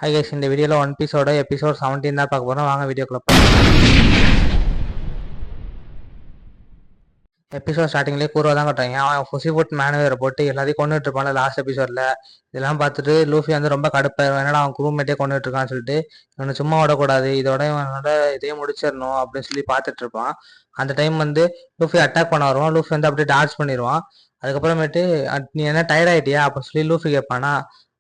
Hi guys, இந்த வீடியோவில் one பீஸோட எபிசோட் 17 தான் பார்க்க போகிறோம். வாங்க வீடியோக்குள்ள போகலாம். எபிசோட் ஸ்டார்டிங்லேயே கூறுவா தான் கட்டுறாங்க. அவன் ஃபுசிபுட் மேனுவேரை போட்டு எல்லாத்தையும் கொண்டுட்டு இருப்பான்ல லாஸ்ட் எபிசோடில். இதெல்லாம் பார்த்துட்டு லூஃபி வந்து ரொம்ப கடுப்பாயிருவான். என்னடா அவன் குரூம்மேட்டே கொண்டுட்டு இருக்கான்னு சொல்லிட்டு இவனை சும்மா விடக்கூடாது, இதோட இவனோட இதையும் முடிச்சிடணும் அப்படின்னு சொல்லி பார்த்துட்டு இருப்பான். அந்த டைம் வந்து லூஃபி அட்டாக் பண்ண வருவான். லூஃபி வந்து அப்படியே டார்ச் பண்ணிடுவான். அதுக்கப்புறமேட்டு நீ என்ன டயர்ட் ஆகிட்டியா அப்படின்னு சொல்லி லூஃபி கேட்பானா.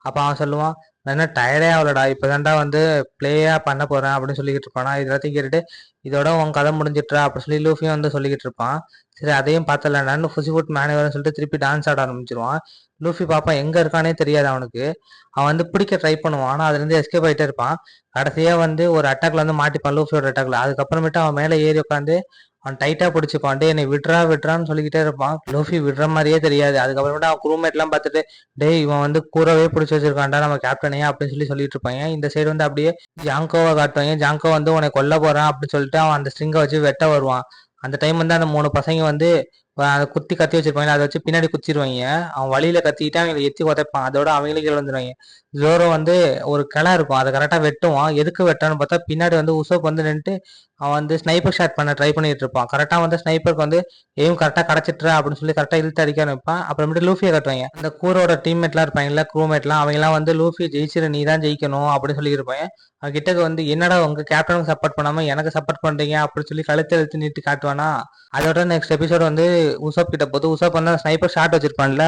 அப்போ அவன் சொல்லுவான், நான் என்ன டயர்டே ஆகலடா, இப்போதான்டா வந்து பிளேயா பண்ண போறேன் அப்படின்னு சொல்லிக்கிட்டு இருப்பானா. இது எல்லாத்தையும் கேட்டுட்டு இதோட உன் கதை முடிஞ்சிட்டா அப்படின்னு சொல்லி லூஃபியும் வந்து சொல்லிக்கிட்டு இருப்பான். சரி அதையும் பார்த்தலன்னு ஃபுசிபுட் மேனுவர்னு சொல்லிட்டு திருப்பி டான்ஸ் ஆட ஆரம்பிச்சிருவான். லூஃபி பாப்பான், எங்க இருக்கானே தெரியாது அவனுக்கு. அவன் வந்து பிடிக்க ட்ரை பண்ணுவான், ஆனால் அதுலேருந்து எஸ்கேப் ஆகிட்டே இருப்பான். கடைசியா வந்து ஒரு அட்டாக்ல வந்து மாட்டிப்பான், லூஃபியோட அட்டாக்ல. அதுக்கப்புறமேட்டு அவன் மேலே ஏறி உட்காந்து அவன் டைட்டா பிடிச்சிப்பான். டே என்னை விட்றா விட்றான்னு சொல்லிக்கிட்டே இருப்பான். லூஃபி விடுற மாதிரியே தெரியாது. அதுக்கப்புறமேட்டு அவன் குரூம்மேட் எல்லாம் பார்த்துட்டு, டே இவன் வந்து கூறவே பிடிச்சி வச்சிருக்கான்டா நம்ம கேப்டனையே அப்படின்னு சொல்லிட்டு இருப்பாங்க. இந்த சைடு வந்து அப்படியே ஜாங்கோவை காட்டுவாங்க. ஜாங்கோ வந்து உன்னை கொல்ல போறான் அப்படின்னு சொல்லிட்டு அவன் அந்த ஸ்ட்ரிங்கை வச்சு வெட்ட வருவான். அந்த டைம் வந்து அந்த 3 பசங்க வந்து அதை குத்தி கத்தி வச்சிருப்பாங்க, அதை வச்சு பின்னாடி குத்திடுவாங்க. அவன் வழியில கத்திக்கிட்டு அவங்களை எத்தி உதைப்பான். அதோட அவங்களே கீழே வந்துடுவாங்க. ஜோரோ வந்து ஒரு கிளை இருக்கும், அதை கரெக்டாக வெட்டுவான். எதுக்கு வெட்டான்னு பார்த்தா பின்னாடி வந்து உசோப் வந்து நின்றுட்டு அவன் வந்து ஸ்னைப்பர் ஷாட் பண்ண ட்ரை பண்ணிட்டு இருப்பான். கரெக்டாக வந்து ஸ்னைப்பருக்கு வந்து எய்ம் கரெக்டாக கிடச்சிட்டுறா அப்படின்னு சொல்லி கரெக்டாக இழுத்து அடிக்க நிற்பான். அப்புறமேட்டு லூஃபியை கட்டுவாங்க. அந்த கூரோட டீம்மேட்லாம் இருப்பாங்கல்ல, க்ரூமேட்லாம், அவங்கலாம் வந்து லூஃபி ஜெயிச்சிரு, நீ தான் ஜெயிக்கணும் அப்படின்னு சொல்லி இருப்பாங்க. அவன் கிட்டக்கு வந்து என்னடா உங்க கேப்டனுக்கு சப்போர்ட் பண்ணாம எனக்கு சப்போர்ட் பண்றீங்க அப்படின்னு சொல்லி கழுத்து எழுத்து நீட்டு காட்டுவானா. அதோட நெக்ஸ்ட் எபிசோட் வந்து உசப் கிட்ட போது உசப் வந்து ஸ்னைப்பர் ஷாட் வச்சிருப்பான்ல,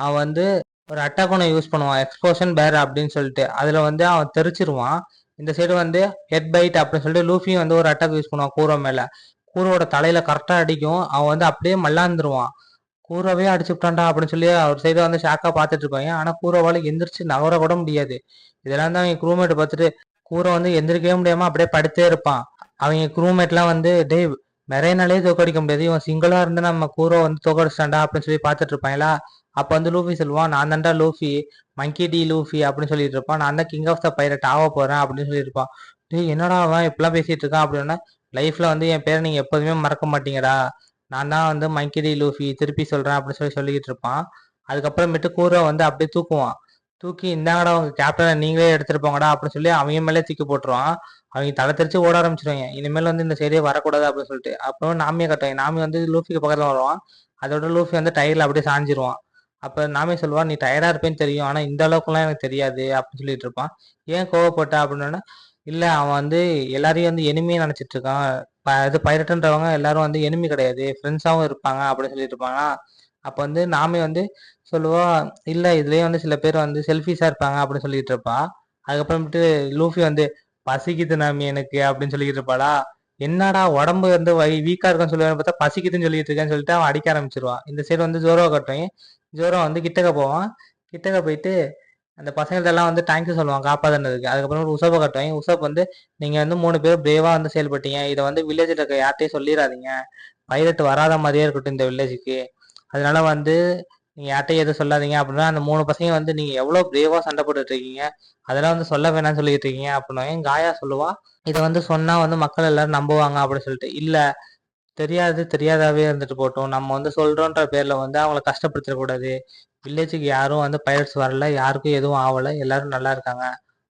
அவன் வந்து ஒரு அட்டாக் ஒன்று யூஸ் பண்ணுவான், எக்ஸ்ப்ளோஷன் பேர் அப்படின்னு சொல்லிட்டு. அதுல வந்து அவன் தெரிச்சிருவான். இந்த சைடு வந்து ஹெட் பைட் அப்படின்னு சொல்லிட்டு லூஃபியும் வந்து ஒரு அட்டாக் யூஸ் பண்ணுவான் கூரோ மேல. கூரோட தலையில கரெக்டா அடிக்கும். அவன் வந்து அப்படியே மல்லாந்துருவான். கூரோவே அடிச்சுட்டான்டா அப்படின்னு சொல்லி அவர் சைடு வந்து ஷாக்கா பார்த்துட்டு இருப்பாங்க. ஆனா கூரோவால எந்திரிச்சு நகர கூட முடியாது. இதெல்லாம் தான் அவங்க க்ரூமேட் பார்த்துட்டு கூரை வந்து எந்திரிக்கவே முடியாம அப்படியே படுத்தே இருப்பான். அவங்க க்ரூமேட்லாம் வந்து டே மெரைனாலே தோக்கடிக்க முடியாது, இவன் சிங்கிளா இருந்து நம்ம கூரை வந்து தோக்கடிச்சிட்டான்டா அப்படின்னு சொல்லி பார்த்துட்டு இருப்பாங்களா. அப்ப வந்து லூஃபி சொல்லுவான், நான் தான்டா லூஃபி, மங்கி டி லூஃபி அப்படின்னு சொல்லிட்டு இருப்பான். நான் தான் கிங் ஆஃப் த பைரட் ஆக போறேன் அப்படின்னு சொல்லியிருப்பான். டே என்னடா அவன் இப்பெல்லாம் பேசிட்டு இருக்கான் அப்படின்னா, லைஃப்ல வந்து என் பேரை நீங்க எப்போதுமே மறக்க மாட்டீங்கடா, நான் தான் வந்து மங்கி டி லூஃபி, திருப்பி சொல்றேன் அப்படின்னு சொல்லிக்கிட்டு இருப்பான். அதுக்கப்புறமேட்டு கூரை வந்து அப்படியே தூக்குவான். தூக்கி இந்தாங்கடா உங்க கேப்டனை நீங்களே எடுத்துட்டு போங்கடா அப்படின்னு சொல்லி அவங்க மேலே தூக்கி போட்டுருவான். அவங்க தலை தெரிச்சு ஓட ஆரம்பிச்சிருவாங்க, இனிமேல் வந்து இந்த சைடே வரக்கூடாது அப்படின்னு சொல்லிட்டு. அப்புறம் நாமியை கட்டுவாங்க. நாமி வந்து லூஃபிக்கு பக்கத்துல வருவான். அதோட லூஃபி வந்து டயர்ல அப்படியே சாஞ்சிருவான். அப்ப நாமே சொல்லுவான், நீ டயர்டா இருப்பேன்னு தெரியும், ஆனா இந்த அளவுக்குலாம் எனக்கு தெரியாது அப்படின்னு சொல்லிட்டு இருப்பான். ஏன் கோவப்பட்ட அப்படின்னா, இல்ல அவன் வந்து எல்லாரையும் வந்து எனிமையை நினைச்சிட்டு இருக்கான். இது பைரட்ன்றவங்க எல்லாரும் வந்து எனிமி கிடையாது, ஃப்ரெண்ட்ஸாவும் இருப்பாங்க அப்படின்னு சொல்லிட்டு இருப்பாங்க. அப்ப வந்து நாமே வந்து சொல்லுவா, இல்ல இதுலயே வந்து சில பேர் வந்து செல்ஃபிஷா இருப்பாங்க அப்படின்னு சொல்லிட்டு இருப்பா. அதுக்கப்புறமேட்டு லூஃபி வந்து பசிக்குது நாமி எனக்கு அப்படின்னு சொல்லிட்டு இருப்பாளா. என்னடா உடம்பு வந்து வீக்கா இருக்குன்னு சொல்லுவான்னு பார்த்தா பசிக்குதுன்னு சொல்லிட்டு இருக்கேன்னு சொல்லிட்டு அவன் அடிக்க ஆரம்பிச்சிருவான். இந்த சைடு வந்து ஜோரோ கட்டுவாங்க. ஜோரோ வந்து கிட்டக்க போவான். கிட்டக்க போயிட்டு அந்த பசங்கள்ட்ட எல்லாம் வந்து தேங்க்யூ சொல்லுவான் காப்பாதுனதுக்கு. அதுக்கப்புறம் உசப்பை கட்டுவாங்க. உசப் வந்து நீங்க வந்து 3 பேர் பிரேவா வந்து செயல்பட்டீங்க, இதை வந்து வில்லேஜ்ல இருக்க யார்ட்டையும் சொல்லிடாதீங்க, பைரட் வராத மாதிரியே இருக்கட்டும் இந்த வில்லேஜுக்கு, அதனால வந்து நீங்க யார்ட்டையும் எதுவும் சொல்லாதீங்க அப்படின்னா. அந்த 3 பசங்க வந்து நீங்க எவ்வளவு பிரேவா சண்டை போட்டுட்டு இருக்கீங்க, அதெல்லாம் வந்து சொல்ல வேணாம்னு சொல்லிட்டு இருக்கீங்க அப்படின்னு காயா சொல்லுவா. இதை வந்து சொன்னா வந்து மக்கள் எல்லாரும் நம்புவாங்க அப்படின்னு சொல்லிட்டு. இல்ல தெரியாது, தெரியாதாவே இருந்துட்டு போட்டோம், நம்ம வந்து சொல்றோன்ற பேர்ல வந்து அவங்கள கஷ்டப்படுத்திடக்கூடாது, வில்லேஜுக்கு யாரும் வந்து பைரட்ஸ் வரல, யாருக்கும் எதுவும் ஆகலை, எல்லாரும் நல்லா இருக்காங்க,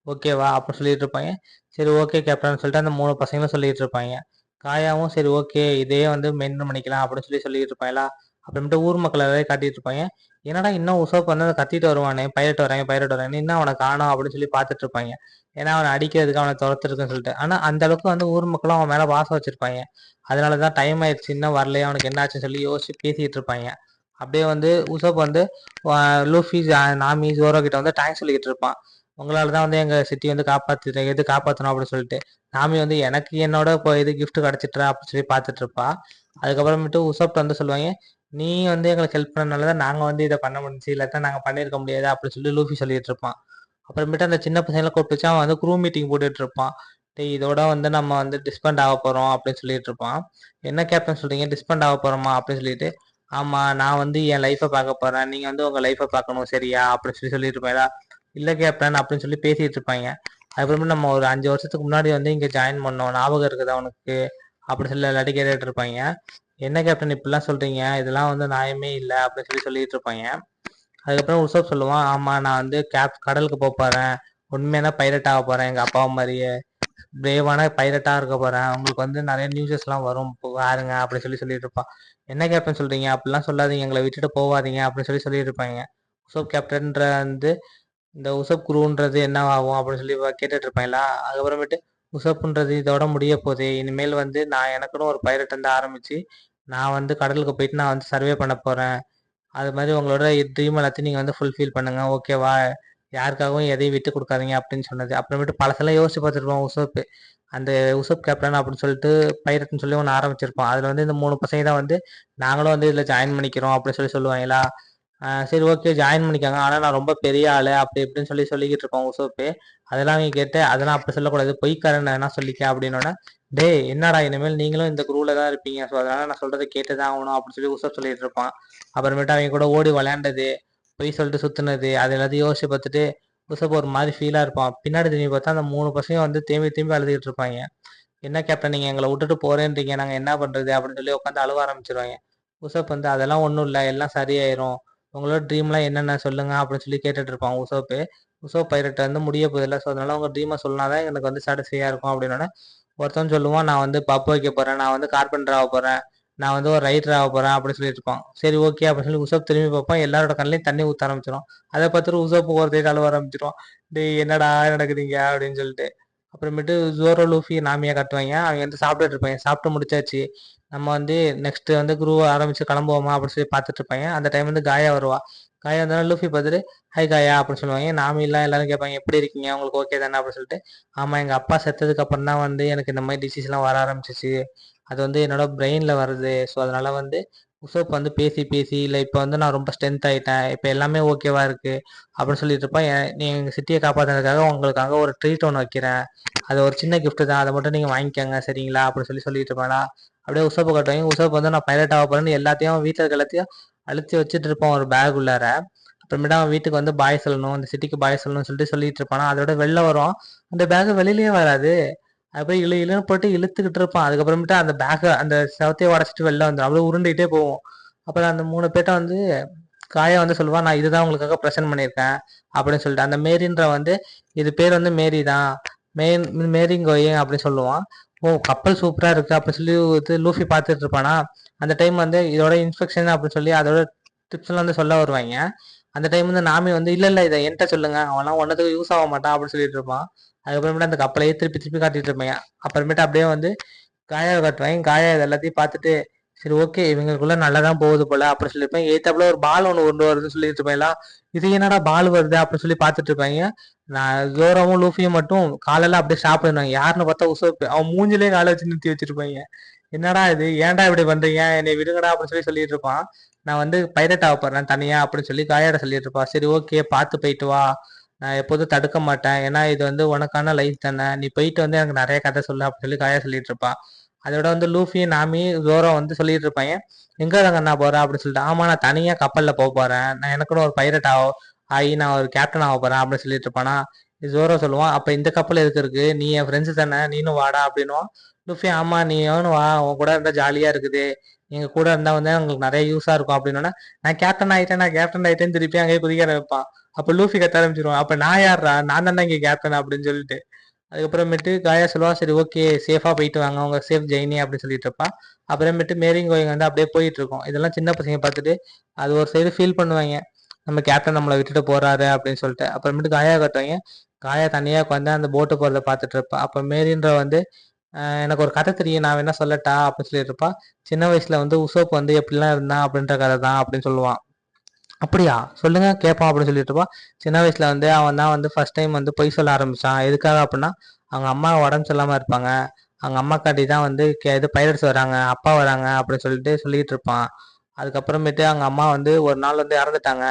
ஓகேவா அப்படின்னு சொல்லிட்டு இருப்பாங்க. சரி ஓகே கேப்டன் சொல்லிட்டு அந்த 3 பசங்களும் சொல்லிட்டு இருப்பாங்க. காயாவும் சரி ஓகே இதையே வந்து மெயின்டைன் பண்ணிக்கலாம் அப்படின்னு சொல்லிட்டு இருப்பாங்களா. அப்புறமேட்டு ஊர் மக்கள் எல்லாரையும் காட்டிட்டு இருப்பாங்க. என்னடா இன்னும் உசோப் வந்து கத்திட்டு வருவானே, பைரட் வராங்க பைரட் வராங்க, இன்னும் அவனை காணோம் அப்படின்னு சொல்லி பார்த்துட்டு இருப்பாங்க. ஏன்னா அவனை அடிக்கிறதுக்கு அவனை துரத்துருக்குன்னு சொல்லிட்டு. ஆனா அந்த அளவுக்கு வந்து ஊர் மக்களும் அவன் மேல பாசம் வச்சிருப்பாங்க. அதனாலதான் டைம் ஆயிடுச்சு இன்னும் வரலையே, அவனுக்கு என்ன ஆச்சுன்னு சொல்லி யோசிச்சு பேசிட்டு இருப்பாங்க. அப்படியே வந்து உசோப் வந்து லூஃபி நாமி ஜோரோ கிட்ட வந்து தேங்க்ஸ் சொல்லிக்கிட்டு இருப்பான். உங்களால தான் வந்து எங்க சிட்டி வந்து காப்பாத்தணும் அப்படின்னு சொல்லிட்டு. நாமி வந்து எனக்கு என்னோட இப்போ இது கிஃப்ட் கிடைச்சிட்றா அப்படின்னு சொல்லி பார்த்துட்டு இருப்பா. அதுக்கப்புறமேட்டு உசப்ட் வந்து சொல்லுவாங்க, நீ வந்து எங்களுக்கு ஹெல்ப் பண்ணனாலதான் நாங்க வந்து இதை பண்ண முடிஞ்சு, இல்லாட்டா நாங்க பண்ணிருக்க முடியாது அப்படின்னு சொல்லி லூஃபி சொல்லிட்டு இருப்பான். அப்புறமேட்டு அந்த சின்ன பசங்களை கூப்பிட்டு வச்சு அவன் வந்து குரூ மீட்டிங் போட்டுட்டு இருப்பான். டேய் இதோட வந்து நம்ம வந்து டிஸ்பண்ட் ஆக போறோம் அப்படின்னு சொல்லிட்டு இருப்பான். என்ன கேப்டன் சொல்றீங்க, டிஸ்பண்ட் ஆக போறோமா அப்படின்னு சொல்லிட்டு. ஆமா நான் வந்து என் லைஃபை பார்க்க போறேன், நீங்க வந்து உங்க லைஃபை பார்க்கணும் சரியா அப்படின்னு சொல்லிட்டு இருப்பேன். இல்ல கேப்டன் அப்படின்னு சொல்லி பேசிட்டு இருப்பாங்க. அதுக்கப்புறமே நம்ம ஒரு 5 வருஷத்துக்கு முன்னாடி வந்து இங்க ஜாயின் பண்ணோம், ஞாபகம் இருக்குது அவனுக்கு அப்படி சொல்லி எல்லாத்தையும் கேட்டுட்டு இருப்பாங்க. என்ன கேப்டன் இப்படிலாம் சொல்றீங்க, இதெல்லாம் வந்து நியாயமே இல்லை அப்படின்னு சொல்லிட்டு இருப்பாங்க. அதுக்கப்புறம் உசப் சொல்லுவான், ஆமா நான் வந்து கடலுக்கு போறேன், உண்மையான பைலட் ஆக போறேன் எங்க அப்பாவை மாதிரியே, பிரேவான பைலட்டா இருக்க போறேன், உங்களுக்கு வந்து நிறைய நியூஸஸ்லாம் வரும் பாருங்க அப்படி சொல்லிட்டு இருப்பான். என்ன கேப்டன் சொல்றீங்க, அப்படிலாம் சொல்லாதீங்க, எங்களை விட்டுட்டு போவாதீங்க அப்படின்னு சொல்லிட்டு இருப்பாங்க. உசோப் கேப்டன்ற வந்து இந்த உசப் குருன்றது என்ன ஆகும் அப்படின்னு சொல்லி கேட்டுட்டு இருப்பாங்களா. அதுக்கப்புறமேட்டு உசப்புன்றது இதோட முடிய போகுது, இனிமேல் வந்து நான் எனக்குன்னு ஒரு பைலட் வந்து ஆரம்பிச்சு நான் வந்து கடலுக்கு போயிட்டு நான் வந்து சர்வே பண்ண போறேன். அது மாதிரி உங்களோட ட்ரீம் எல்லாத்தையும் நீங்க வந்து ஃபுல்ஃபில் பண்ணுங்க, ஓகேவா? யாருக்காகவும் எதையும் விட்டு கொடுக்காதீங்க அப்படின்னு சொன்னது. அப்புறமேட்டு பழசெல்லாம் யோசிச்சு பார்த்துருப்போம் உசப். அந்த உசப் கேப்டன் அப்படின்னு சொல்லிட்டு பைரட்னு சொல்லி ஒன்று ஆரம்பிச்சிருப்போம். அதுல வந்து இந்த 3 பசங்க தான் வந்து நாங்களும் வந்து இதுல ஜாயின் பண்ணிக்கிறோம் அப்படின்னு சொல்லுவாங்களா. சரி ஓகே ஜாயின் பண்ணிக்காங்க, ஆனா நான் ரொம்ப பெரிய ஆளு அப்படி இப்படின்னு சொல்லிக்கிட்டு இருப்போம் உசோப்பு. அதெல்லாம் நீங்க கேட்டு அதெல்லாம் அப்படி சொல்லக்கூடாது, பொய்க்காரன் என்ன சொல்லிக்க அப்படின்னோடனே, டேய் என்னடா இனிமேல் நீங்களும் இந்த குரூல தான் இருப்பீங்க, ஸோ அதனால நான் சொல்றதை கேட்டுதான் ஆகணும் அப்படின்னு சொல்லி உசப் சொல்லிட்டு இருப்பான். அப்புறமேட்டு அவங்க கூட ஓடி விளையாண்டது, பொய் சொல்லிட்டு சுத்துனது, அது எல்லாத்தையும் யோசிச்சு பார்த்துட்டு உசப் ஒரு மாதிரி ஃபீலா இருப்பான். பின்னாடி திரும்பி பார்த்தா அந்த 3 பசங்க வந்து தேம்பி தேம்பி அழுதுகிட்டு இருப்பாங்க. என்ன கேப்டன் நீங்க எங்களை விட்டுட்டு போறேன்றீங்க, நாங்க என்ன பண்றது அப்படின்னு சொல்லி உட்காந்து அழுவ ஆரம்பிச்சிருவாங்க. உசப் வந்து அதெல்லாம் ஒன்றும் இல்லை, எல்லாம் சரியாயிரும், உங்களோட ட்ரீம்லாம் என்னென்ன சொல்லுங்க அப்படின்னு சொல்லி கேட்டுட்டு இருப்பான் உசோப்பு. உசோப் பைரட் வந்து முடிய போதில்லை, ஸோ அதனால உங்க ட்ரீமை சொன்னாதான் எனக்கு வந்து சாட்டிஸ்ஃபையா இருக்கும் அப்படின்னோடனே ஒருத்தன் சொல்லுவான், நான் வந்து பப் வைக்க போறேன், நான் வந்து கார்பெண்டர் ஆக போறேன், நான் வந்து ஒரு ரைட்டர் ஆக போறேன் அப்படின்னு சொல்லிட்டு இருப்பான். சரி ஓகே அப்படின்னு சொல்லி உசப் திரும்பி பார்ப்பான், எல்லாரோட கண்ணிலையும் தண்ணி ஊத்த ஆரம்பிச்சிடும். அதை பார்த்துட்டு உசப் ஒரு சைடு அழுவ ஆரம்பிச்சிடும். டேய் என்னடா நடக்குதுங்க அப்படின்னு சொல்லிட்டு. அப்புறமேட்டு ஜோரோ லூஃபி நாமியா காட்டுவாங்க, அவங்க வந்து சாப்பிட்டுட்டு இருப்பாங்க. சாப்பிட்டு முடிச்சாச்சு, நம்ம வந்து நெக்ஸ்ட் வந்து குரூவை ஆரம்பிச்சு கிளம்புவோமா அப்படின்னு சொல்லி பார்த்துட்டு இருப்பாங்க. அந்த டைம் வந்து காயா வருவா. காயா வந்தாலும் லூஃபி பார்த்துட்டு ஹை காயா அப்படின்னு சொல்லுவாங்க. நாமிலாம் எல்லாரும் கேட்பாங்க எப்படி இருக்கீங்க, உங்களுக்கு ஓகே தானே அப்படின்னு சொல்லிட்டு. ஆமா எங்க அப்பா செத்ததுக்கு அப்புறம் தான் வந்து எனக்கு இந்த மாதிரி டிசீஸ்லாம் வர ஆரம்பிச்சிச்சு, அது வந்து என்னோட பிரெயின்ல வருது, ஸோ அதனால வந்து உசோப் வந்து பேசி பேசி இல்லை இப்போ வந்து நான் ரொம்ப ஸ்ட்ரென்த் ஆயிட்டேன், இப்போ எல்லாமே ஓகேவா இருக்கு அப்படின்னு சொல்லிட்டு இருப்பேன். நீ எங்க சிட்டியை காப்பாத்துறதுக்காக உங்களுக்காக ஒரு ட்ரீட் ஒன்று வைக்கிறேன், அது ஒரு சின்ன gift தான், அதை மட்டும் நீங்க வாங்கிக்கோங்க சரிங்களா அப்படின்னு சொல்லிட்டு இருப்பானா. அப்படியே உசப்பு கட்டுவாங்க. உசப்பு வந்து நான் பைலட் ஆக போறேன்னு எல்லாத்தையும் வீட்டில் இருக்க எல்லாத்தையும் அழுத்தி வச்சுட்டு இருப்பான் ஒரு பேக் உள்ளார. அப்புறமேட்டு அவன் வீட்டுக்கு வந்து பாய் சொல்லணும், இந்த சிட்டிக்கு பாய் சொல்லணும்னு சொல்லிட்டு இருப்பானா. அதோட வெளில வரும், அந்த பேக் வெளியிலயே வராது. அது போய் இழுன்னு போட்டு இழுத்துக்கிட்டு இருப்பான். அதுக்கப்புறமேட்டு அந்த பேக்கை அந்த செவத்தையை உடச்சிட்டு வெளில வந்துடும், அப்படியே உருண்டுகிட்டே போவோம். அப்புறம் அந்த 3 பேர்ட்ட வந்து காயா வந்து சொல்லுவான், நான் இதுதான் உங்களுக்காக ப்ரெசென்ட் பண்ணியிருக்கேன் அப்படின்னு சொல்லிட்டு. அந்த மேரின்ற வந்து இது பேர் வந்து மேரி தான், மே மேரிங்கோயே அப்படின்னு சொல்லுவான். ஓ கப்பல் சூப்பரா இருக்கு அப்படின்னு சொல்லி இது லூஃபி பார்த்துட்டு இருப்பானா. அந்த டைம் வந்து இதோட இன்ஸ்பெக்ஷன் அப்படின்னு சொல்லி அதோட டிப்ஸ் எல்லாம் வந்து சொல்ல வருவாங்க. அந்த டைம் வந்து நாமி வந்து இல்ல இல்ல இதை என்கிட்ட சொல்லுங்க, அவன்லாம் ஒன்னதுக்கு யூஸ் ஆக மாட்டான் அப்படின்னு சொல்லிட்டு இருப்பான். அதுக்கப்புறமேட்டு அந்த கப்பலையே திருப்பி திருப்பி காட்டிட்டு இருப்பாங்க. அப்புறமேட்டு அப்படியே வந்து காயாவை காட்டுவாங்க. காயா இது எல்லாத்தையும் பார்த்துட்டு சரி ஓகே இவங்களுக்குள்ள நல்லா தான் போகுது போல அப்படின்னு சொல்லியிருப்பேன். ஏத்தாப்புல ஒரு பால் ஒன்று கொண்டு வருதுன்னு சொல்லிட்டு இருப்பாங்களா. இது என்னடா பால் வருது அப்படின்னு சொல்லி பார்த்துட்டு இருப்பாங்க. நான் ஜோராவும் லூஃபியும் மட்டும் காலெல்லாம் அப்படியே சாப்பிடுவாங்க. யாருன்னு பார்த்தா உசோப்பு, அவன் மூஞ்சிலே காலை வச்சு நிறுத்தி வச்சிருப்பாங்க. என்னடா இது, ஏன்டா இப்படி பண்றீங்க, என்னை விடுங்கடா அப்படின்னு சொல்லிட்டு இருப்பான். நான் வந்து பைரட் ஆக போறேன் தனியா அப்படின்னு சொல்லி காயாட சொல்லிட்டு இருப்பான். சரி ஓகே பார்த்து போயிட்டு வா, நான் எப்போதும் தடுக்க மாட்டேன், ஏன்னா இது வந்து உனக்கான லைஃப் தானே, நீ போயிட்டு வந்து எனக்கு நிறைய கதை சொல்லு அப்படின்னு சொல்லி காயா சொல்லிட்டு இருப்பான். அதோட வந்து லூஃபி நாமி ஜோரோ வந்து சொல்லிட்டு இருப்பாங்க, எங்க தாங்க நான் போறேன் அப்படின்னு சொல்லிட்டு. ஆமா நான் தனியா கப்பல்ல போக போறேன், நான் எனக்குன்னு ஒரு பைரட் ஆகி நான் ஒரு கேப்டன் ஆக போறேன் அப்படின்னு சொல்லிட்டு இருப்பானா. ஜோரோ சொல்லுவான், அப்ப இந்த கப்பல் எதுக்கு இருக்கு, நீ என் ஃப்ரெண்ட்ஸ் தானே, நீனும் வாடா அப்படின்னுவான். லுஃபி ஆமா நீ எவனு வா, உன் கூட இருந்தா ஜாலியா இருக்குது, எங்க கூட இருந்தா வந்து உங்களுக்கு நிறைய யூஸா இருக்கும் அப்படின்னா. நான் கேப்டன் ஆயிட்டேன், நான் கேப்டன் ஆயிட்டேன்னு திருப்பி அங்கேயே குதிக்க வைப்பான். அப்ப லூஃபி கத்த ஆரம்பிச்சிருவான், அப்ப நான் யாரா, நான் தானே இங்க கேப்டன் அப்படின்னு சொல்லிட்டு. அதுக்கப்புறமேட்டு காயா சொல்லுவா, சரி ஓகே சேஃபா போயிட்டு வாங்க, உங்க சேஃப் ஜெயினி அப்படின்னு சொல்லிட்டு இருப்பா. அப்புறமேட்டு மேரிங் கோயிங் வந்து அப்படியே போயிட்டு இருக்கும். இதெல்லாம் சின்ன பசங்க பார்த்துட்டு அது ஒரு சைடு ஃபீல் பண்ணுவாங்க, நம்ம கேப்டன் நம்மளை விட்டுட்டு போறாரு அப்படின்னு சொல்லிட்டு. அப்புறமேட்டு காயா கட்டுவாங்க. காயா தனியா உட்காந்து அந்த போட்டு போறதை பார்த்துட்டு இருப்பா. அப்ப மேரின்ற வந்து எனக்கு ஒரு கதை தெரியும், நான் வேணா சொல்லட்டா அப்படின்னு சொல்லிட்டு இருப்பா. சின்ன வயசுல வந்து உசோப் வந்து எப்படிலாம் இருந்தான் அப்படின்ற கதை தான் அப்படின்னு சொல்லுவான். அப்படியா சொல்லுங்க கேட்பான் அப்படின்னு சொல்லிட்டு இருப்பான். சின்ன வயசுல வந்து அவன் தான் வந்து ஃபர்ஸ்ட் டைம் வந்து பொய் சொல்ல ஆரம்பிச்சான். எதுக்காக அப்படின்னா அவங்க அம்மா உடம்பு சொல்லாம இருப்பாங்க, அவங்க அம்மா காட்டி தான் வந்து இது பைரட்ஸ் வராங்க, அப்பா வராங்க அப்படின்னு சொல்லிட்டு இருப்பான். அதுக்கப்புறமேட்டு அவங்க அம்மா வந்து ஒரு நாள் வந்து இறந்துட்டாங்க.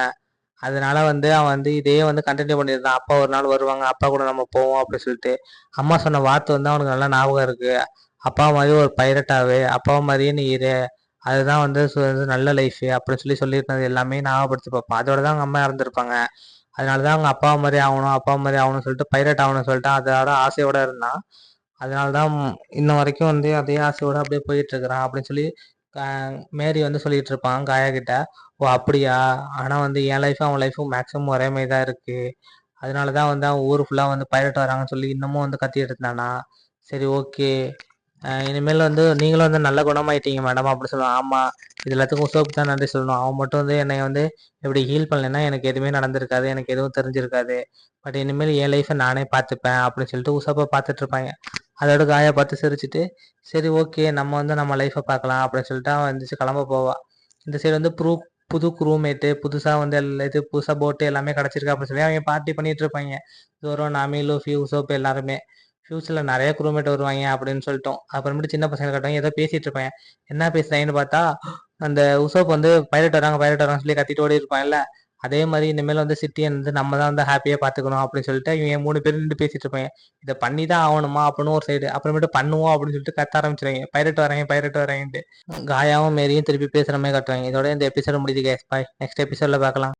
அதனால வந்து அவன் வந்து இதையே வந்து கண்டினியூ பண்ணியிருந்தான், அப்பா ஒரு நாள் வருவாங்க, அப்பா கூட நம்ம போவோம் அப்படின்னு சொல்லிட்டு. அம்மா சொன்ன வார்த்தை வந்து அவனுக்கு நல்லா ஞாபகம் இருக்கு, அப்பா மாதிரி ஒரு பைரட்டாவே அப்பா மாதிரியே நீ இரு, அதுதான் வந்து நல்ல லைஃப் அப்படின்னு சொல்லியிருந்தது எல்லாமே ஞாபகப்படுத்தி பார்ப்பான். அதோட தான் அவங்க அம்மா இறந்துருப்பாங்க. அதனாலதான் அவங்க அப்பா மாதிரி ஆகணும், அப்பா மாதிரி ஆகணும்னு சொல்லிட்டு பைரட் ஆகணும்னு சொல்லிட்டு அதோட ஆசையோட இருந்தான். அதனாலதான் இன்ன வரைக்கும் வந்து அதே ஆசையோட அப்படியே போயிட்டு இருக்கிறான் அப்படின்னு சொல்லி மேரி வந்து சொல்லிட்டு இருப்பான் காயா கிட்ட. ஓ அப்படியா, ஆனா வந்து என் லைஃபும் அவன் லைஃபும் மேக்ஸிமம் ஒரே மாதிரி தான் இருக்கு, அதனால தான் வந்து அவன் ஊர் ஃபுல்லாக வந்து பைரட் வராங்கன்னு சொல்லி இன்னமும் வந்து கத்திட்டு இருந்தானா. சரி ஓகே, இனிமேல் வந்து நீங்களும் வந்து நல்ல குணமாயிட்டீங்க மேடம் அப்படி சொல்லுவான். ஆமாம், இது எல்லாத்துக்கும் உசோப் தான் நன்றி சொல்லணும். அவன் மட்டும் வந்து என்னை வந்து எப்படி ஹீல் பண்ணலைன்னா எனக்கு எதுவுமே நடந்திருக்காது, எனக்கு எதுவும் தெரிஞ்சிருக்காது. பட் இனிமேல் என் லைஃப்பை நானே பார்த்துப்பேன் அப்படின்னு சொல்லிட்டு உசோப்பை பார்த்துட்டு இருப்பாங்க. அதோட காயா பார்த்து சிரிச்சுட்டு சரி ஓகே நம்ம வந்து நம்ம லைஃப்பை பார்க்கலாம் அப்படின்னு சொல்லிட்டு அவன் எந்திரிச்சு கிளம்ப போவான். இந்த சைடு வந்து புது ரூம்மேட்டு புதுசாக வந்து இது புதுசாக போட்டு எல்லாமே கிடச்சிருக்கு அப்படின்னு சொல்லி அவங்க பார்ட்டி பண்ணிட்டு இருப்பாங்க. ஜோரோ, நாமி, லூஃபி, உசோப் எல்லாருமே. ஃபியூச்சரில் நிறைய ரூம்மேட் வருவாங்க அப்படின்னு சொல்லிட்டோம். அப்புறமேட்டு சின்ன பசங்க கட்டுவாங்க, ஏதோ பேசிட்டு இருப்பாங்க. என்ன பேசுறாங்கன்னு பார்த்தா அந்த உசோப் வந்து பைலட் வராங்க சொல்லி கத்திட்டு ஓடி இருப்பாங்கல்ல. அதே மாதிரி இனிமேல் வந்து சிட்டியை வந்து நம்ம தான் வந்து ஹாப்பியாக பார்த்துக்கணும் அப்படின்னு சொல்லிட்டு இவங்க 3 பேர் நின்று பேசிட்டு இருப்பாங்க. இதை பண்ணி தான் ஆகணுமா அப்படின்னு ஒரு சைடு, அப்புறமேட்டு பண்ணுவோம் அப்படின்னு சொல்லிட்டு கத்த ஆரம்பிச்சிருவாங்க, பைரட் வராங்கன்ட்டு. காயாவும் மேரியும் திருப்பி பேசுகிற மாதிரி காட்டுவாங்க. இதோட இந்த எபிசோட முடியுது கேஸ். பாய், நெக்ஸ்ட் எபிசோடில் பார்க்கலாம்.